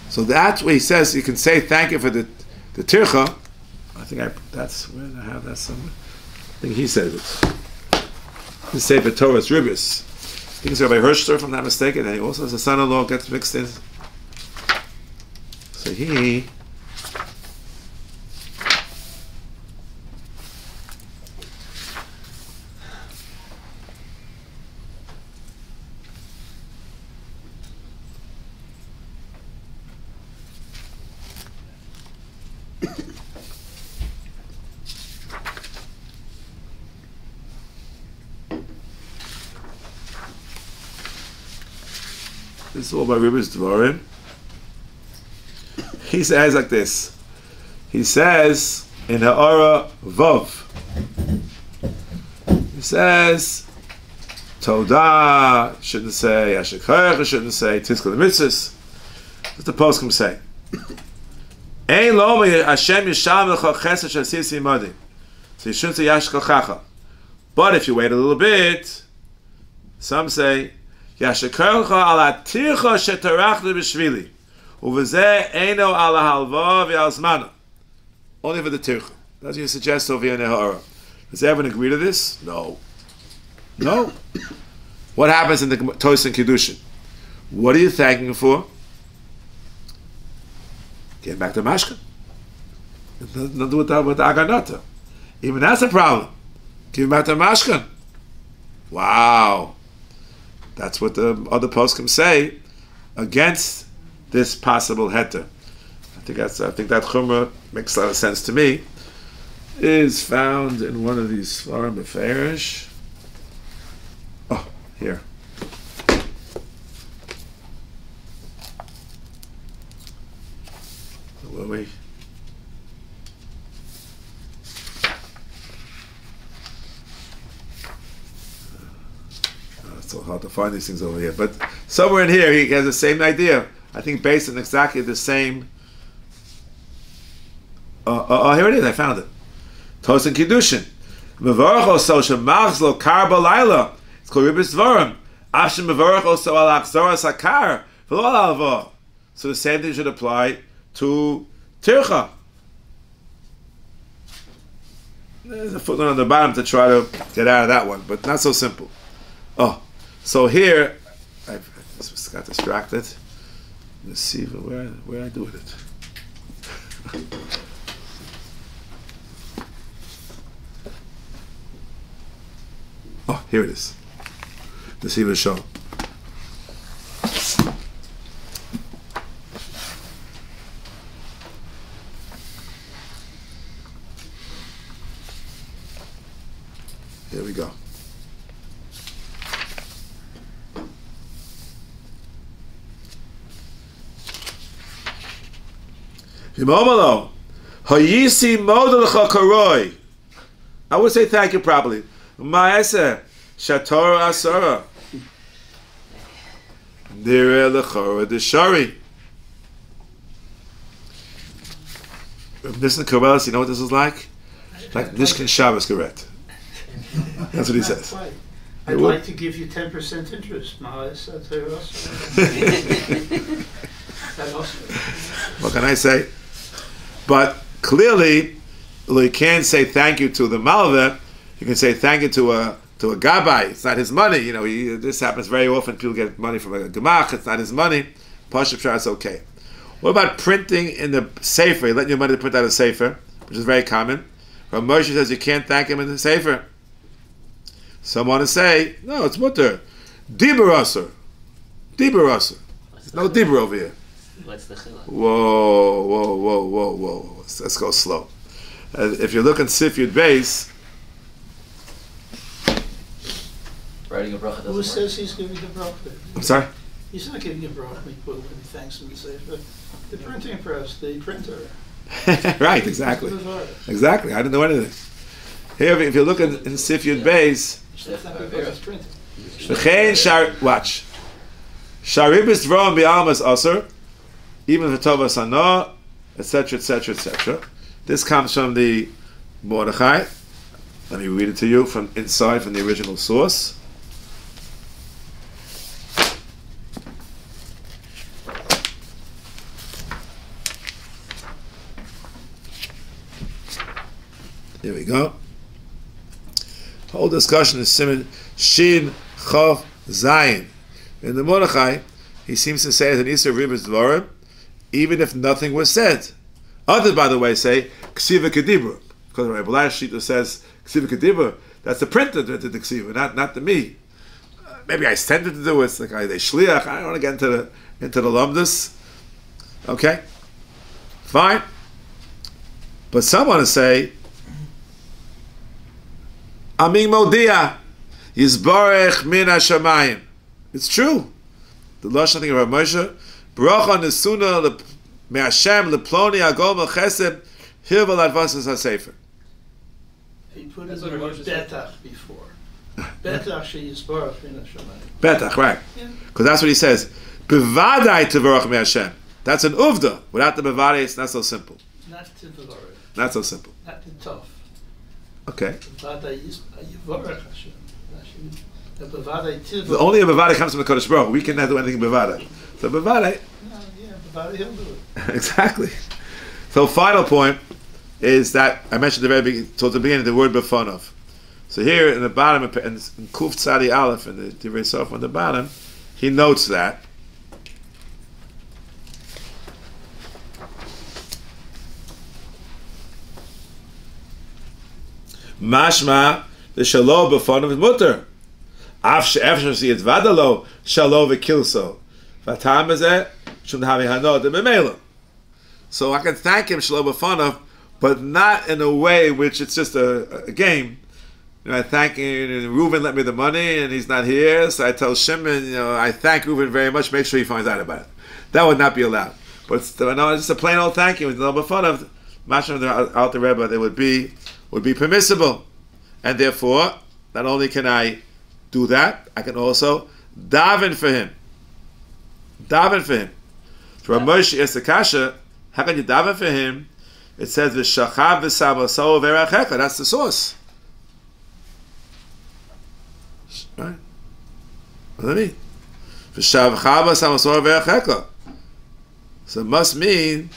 So that's where he says you can say thank you for the tircha. I think that's where I have that somewhere. I think he says it. He says the Torah's Ribbis. I think it's Rabbi Hirschter, if I'm not mistaken, and he also has a son-in-law gets mixed in. So he this is all by Ribbis Devorim. He says like this. He says in Ha'ara Vov. He says Toda, shouldn't say yashar, shouldn't say Tizkol Mitzvahs. What's the poskim say? Ein lo Hashem yisham lecha chesed shasisi imadi. So you shouldn't say yashar. But if you wait a little bit, some say Yashakarcha ala tircha shetarachli b'shvili, uvezeh eino ala halva v'alzmana. Only for the tircha. That's what you suggest over here in the Ha'ara. Does everyone agree to this? No. No. What happens in the Tois and Kiddushin? What are you thanking for? Get back to Mashka. Nothing to do with the Aganata. Even that's a problem. Give back to Mashka. Wow. That's what the other poskim say against this possible heter. I think that chumrah makes a lot of sense to me. Is found in one of these Svarim Beferish. Oh, here. Where we? It's so hard to find these things over here, but somewhere in here he has the same idea. I think based on exactly the same. Here it is. I found it. Tos and Kiddushin. Mevorach also shemachs lo kar b'layla. It's called Ribbis Devorim. Afshem mevorach also al achzoras hakar v'lo al alva. So the same thing should apply to tircha. There's a footnote on the bottom to try to get out of that one, but not so simple. Oh. So here, I just got distracted. Let's see where I do with it. Oh, here it is. The Siva show. Here we go. Hayisi modelecha karoi. I would say thank you properly. Ma'aseh shator asara. Nire lechora deshari. Listen, Kollel, you know what this is like? Like Nishkin Shabbos correct. That's what he says. I'd like to give you 10% interest, Maas. What can I say? But clearly, you can't say thank you to the Malveh. You can say thank you to a Gabbai. It's not his money. You know, this happens very often. People get money from a Gemach. It's not his money. Pashup Shah, it's okay. What about printing in the Sefer? You let your money to print out a Sefer, which is very common. Moshe says you can't thank him in the Sefer. Some want to say, no, it's mutter. Dibur Asur. Dibur Asur. There's no Dibur over here. What's the chiluk? Whoa. Let's go slow. If you look in Sifyud base, Writing a bracha doesn't Who work. says he's giving the bracha? I'm sorry? He's not giving a bracha when he thanks him. He says, but the printing press, the printer. Right, exactly. Exactly. I didn't know anything. Here, if you look in Sifyud base, That's not because it's printed. watch. Ribbis Devorim bi'almas asur, even for tova sana, etc., etc., etc. This comes from the Mordechai. Let me read it to you from inside, from the original source. Here we go. The whole discussion is Siman Shin Chav Zayin. In the Mordechai, he seems to say as an Isser Ribbis Devorim, even if nothing was said. Others, by the way, say Ksiva Kedibur, because Rabbi Shita says Ksiva Kedibur. That's the printer that did the Ksiva, not the me. Maybe I tended to do it. It's like they shliach. I don't want to get into the lumdus. Okay, fine. But some want to say Amin Modiah Yisbarech min hashamayim. It's true. The lashon thing of Moshe, bracha nesuna me'Hashem leploni agol melchesed hirval advasas hasefer. He put in the word betach before. Betach she Yisbarech min hashamayim. Betach, right? Because that's what he says. Bevadai tevarach me'Hashem. That's an uvda. Without the bevadai, it's not so simple. Not to the Lord. Not so simple. Not to tough. Okay. Bevadai Yisbarech Hashem. The bevadai tiv. Only a bevadai comes from the Kodesh Baruch. We cannot do anything bevadai. So bevadai. No, yeah, bevadai he'll do it. Exactly. So final point is that I mentioned towards the beginning the word befonov. So here in the bottom, in Kuf Tzadi Aleph, in the Divrei Sof on the bottom, he notes that mashma the shalom befonov is mutter. Af she'efshar si yitvadalo shalom v'kilso. V'atam hazeh shum havi hanod b'meila. So I can thank him shalom befonov, but not in a way which it's just a game. You know, I thank him, and Reuven lent me the money, and he's not here, so I tell Shimon, you know, I thank Reuven very much, make sure he finds out about it. That would not be allowed. But it's just a plain old thank you, with no befonov, mashma the Alter Rebbe, they would be permissible. And therefore, not only can I do that, I can also daven for him. Daven for him. For Moshe Esakasha, how can you daven for him? It says v'shachab v'samaso v'erachecha. That's the source. Right? What does that mean? V'shachab v'samaso v'erachecha. So it must mean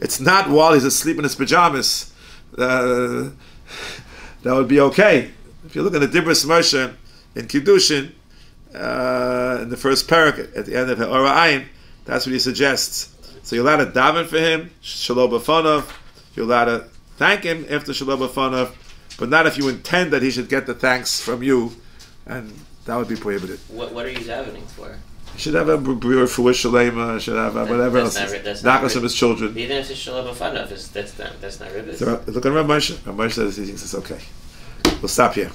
it's not while he's asleep in his pajamas. That would be okay. If you look at the Dibros Moshe in Kiddushin, in the first parak at the end of Yoreh Ayin, that's what he suggests. So you're allowed to daven for him, shalom befonov. You're allowed to thank him after shalom befonov, but not if you intend that he should get the thanks from you, and that would be prohibited. What are you davening for? He should have a b'riur fuah shalema, should have whatever else. Nachas of his children. Even if it's shalom befonov, that's not ribbis. So look at Rav Moshe. Rav Moshe says he thinks it's okay. We'll stop here.